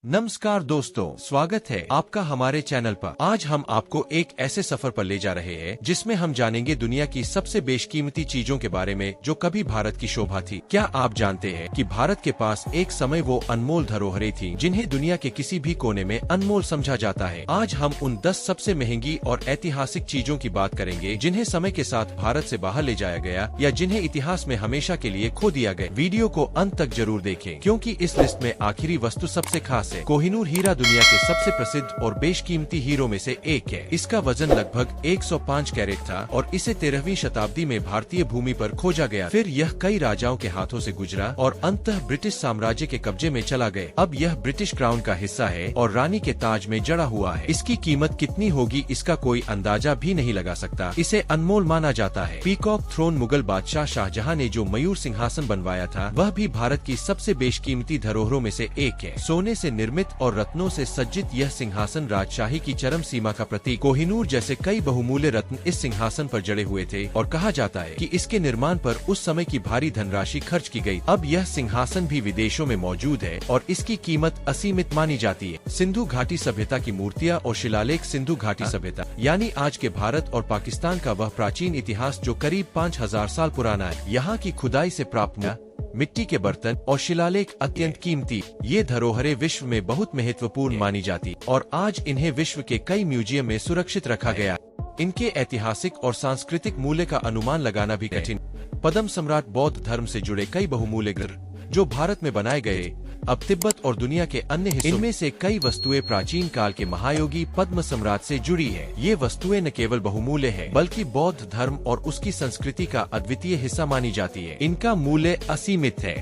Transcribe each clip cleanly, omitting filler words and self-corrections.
नमस्कार दोस्तों, स्वागत है आपका हमारे चैनल पर। आज हम आपको एक ऐसे सफर पर ले जा रहे हैं जिसमें हम जानेंगे दुनिया की सबसे बेशकीमती चीजों के बारे में जो कभी भारत की शोभा थी। क्या आप जानते हैं कि भारत के पास एक समय वो अनमोल धरोहरें थी जिन्हें दुनिया के किसी भी कोने में अनमोल समझा जाता है। आज हम उन 10 सबसे महंगी और ऐतिहासिक चीजों की बात करेंगे जिन्हें समय के साथ भारत से बाहर ले जाया गया या जिन्हें इतिहास में हमेशा के लिए खो दिया गया। वीडियो को अंत तक जरूर देखें क्योंकि इस लिस्ट में आखिरी वस्तु सबसे खास है। कोहिनूर हीरा दुनिया के सबसे प्रसिद्ध और बेशकीमती हीरो में से एक है। इसका वजन लगभग 105 कैरेट था और इसे 13वीं शताब्दी में भारतीय भूमि पर खोजा गया। फिर यह कई राजाओं के हाथों से गुजरा और अंततः ब्रिटिश साम्राज्य के कब्जे में चला गया। अब यह ब्रिटिश क्राउन का हिस्सा है और रानी के ताज में जड़ा हुआ है। इसकी कीमत कितनी होगी इसका कोई अंदाजा भी नहीं लगा सकता। इसे अनमोल माना जाता है। पीकॉक थ्रोन मुगल बादशाह शाहजहां ने जो मयूर सिंहासन बनवाया था वह भी भारत की सबसे बेशकीमती धरोहरों में से एक है। सोने से निर्मित और रत्नों से सज्जित यह सिंहासन राजशाही की चरम सीमा का प्रतीक। कोहिनूर जैसे कई बहुमूल्य रत्न इस सिंहासन पर जड़े हुए थे और कहा जाता है कि इसके निर्माण पर उस समय की भारी धनराशि खर्च की गई। अब यह सिंहासन भी विदेशों में मौजूद है और इसकी कीमत असीमित मानी जाती है। सिंधु घाटी सभ्यता की मूर्तियां और शिलालेख। सिंधु घाटी सभ्यता यानी आज के भारत और पाकिस्तान का वह प्राचीन इतिहास जो करीब 5000 साल पुराना है। यहाँ की खुदाई से प्राप्त मिट्टी के बर्तन और शिलालेख अत्यंत कीमती। ये धरोहरें विश्व में बहुत महत्वपूर्ण मानी जाती और आज इन्हें विश्व के कई म्यूजियम में सुरक्षित रखा गया। इनके ऐतिहासिक और सांस्कृतिक मूल्य का अनुमान लगाना भी कठिन। पद्म सम्राट बौद्ध धर्म से जुड़े कई बहुमूल्य ग्रह जो भारत में बनाए गए अब तिब्बत और दुनिया के अन्य हिस्सों इनमें से कई वस्तुएं प्राचीन काल के महायोगी पद्म सम्राट से जुड़ी है। ये वस्तुएं न केवल बहुमूल्य है बल्कि बौद्ध धर्म और उसकी संस्कृति का अद्वितीय हिस्सा मानी जाती है। इनका मूल्य असीमित है।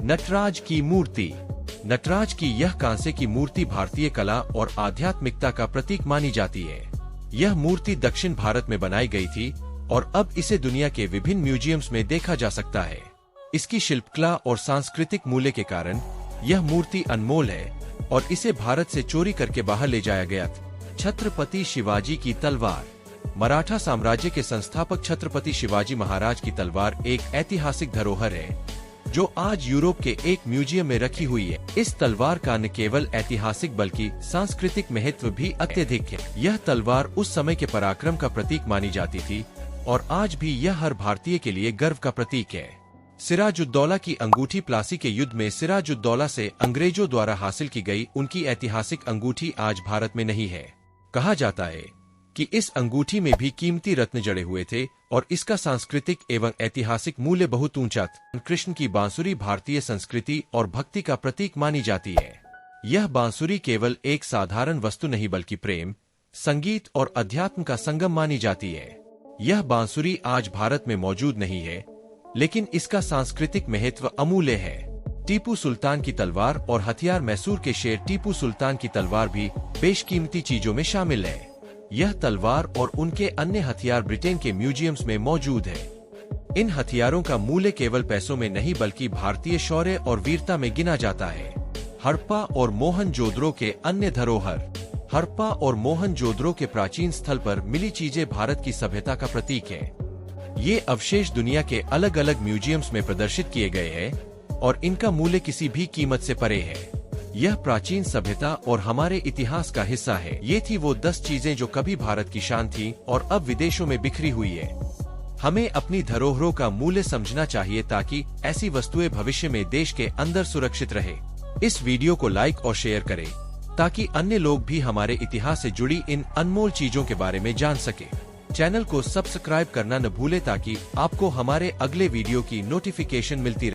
नटराज की मूर्ति। नटराज की यह कांसे की मूर्ति भारतीय कला और आध्यात्मिकता का प्रतीक मानी जाती है। यह मूर्ति दक्षिण भारत में बनाई गई थी और अब इसे दुनिया के विभिन्न म्यूजियम्स में देखा जा सकता है। इसकी शिल्पकला और सांस्कृतिक मूल्य के कारण यह मूर्ति अनमोल है और इसे भारत से चोरी करके बाहर ले जाया गया था। छत्रपति शिवाजी की तलवार। मराठा साम्राज्य के संस्थापक छत्रपति शिवाजी महाराज की तलवार एक ऐतिहासिक धरोहर है जो आज यूरोप के एक म्यूजियम में रखी हुई है। इस तलवार का न केवल ऐतिहासिक बल्कि सांस्कृतिक महत्व भी अत्यधिक है। यह तलवार उस समय के पराक्रम का प्रतीक मानी जाती थी और आज भी यह हर भारतीय के लिए गर्व का प्रतीक है। सिराजुद्दौला की अंगूठी। प्लासी के युद्ध में सिराजुद्दौला से अंग्रेजों द्वारा हासिल की गई उनकी ऐतिहासिक अंगूठी आज भारत में नहीं है। कहा जाता है कि इस अंगूठी में भी कीमती रत्न जड़े हुए थे और इसका सांस्कृतिक एवं ऐतिहासिक मूल्य बहुत ऊंचा था। कृष्ण की बांसुरी भारतीय संस्कृति और भक्ति का प्रतीक मानी जाती है। यह बांसुरी केवल एक साधारण वस्तु नहीं बल्कि प्रेम, संगीत और अध्यात्म का संगम मानी जाती है। यह बांसुरी आज भारत में मौजूद नहीं है लेकिन इसका सांस्कृतिक महत्व अमूल्य है। टीपू सुल्तान की तलवार और हथियार। मैसूर के शेर टीपू सुल्तान की तलवार भी बेशकीमती चीजों में शामिल है। यह तलवार और उनके अन्य हथियार ब्रिटेन के म्यूजियम्स में मौजूद है। इन हथियारों का मूल्य केवल पैसों में नहीं बल्कि भारतीय शौर्य और वीरता में गिना जाता है। हड़प्पा और मोहनजोदड़ो के अन्य धरोहर। हड़प्पा और मोहनजोदड़ो के प्राचीन स्थल पर मिली चीजें भारत की सभ्यता का प्रतीक है। ये अवशेष दुनिया के अलग अलग म्यूजियम्स में प्रदर्शित किए गए हैं और इनका मूल्य किसी भी कीमत से परे है। यह प्राचीन सभ्यता और हमारे इतिहास का हिस्सा है। ये थी वो 10 चीजें जो कभी भारत की शान थी और अब विदेशों में बिखरी हुई है। हमें अपनी धरोहरों का मूल्य समझना चाहिए ताकि ऐसी वस्तुएं भविष्य में देश के अंदर सुरक्षित रहे। इस वीडियो को लाइक और शेयर करें ताकि अन्य लोग भी हमारे इतिहास से जुड़ी इन अनमोल चीजों के बारे में जान सके। चैनल को सब्सक्राइब करना न भूले ताकि आपको हमारे अगले वीडियो की नोटिफिकेशन मिलती रहे।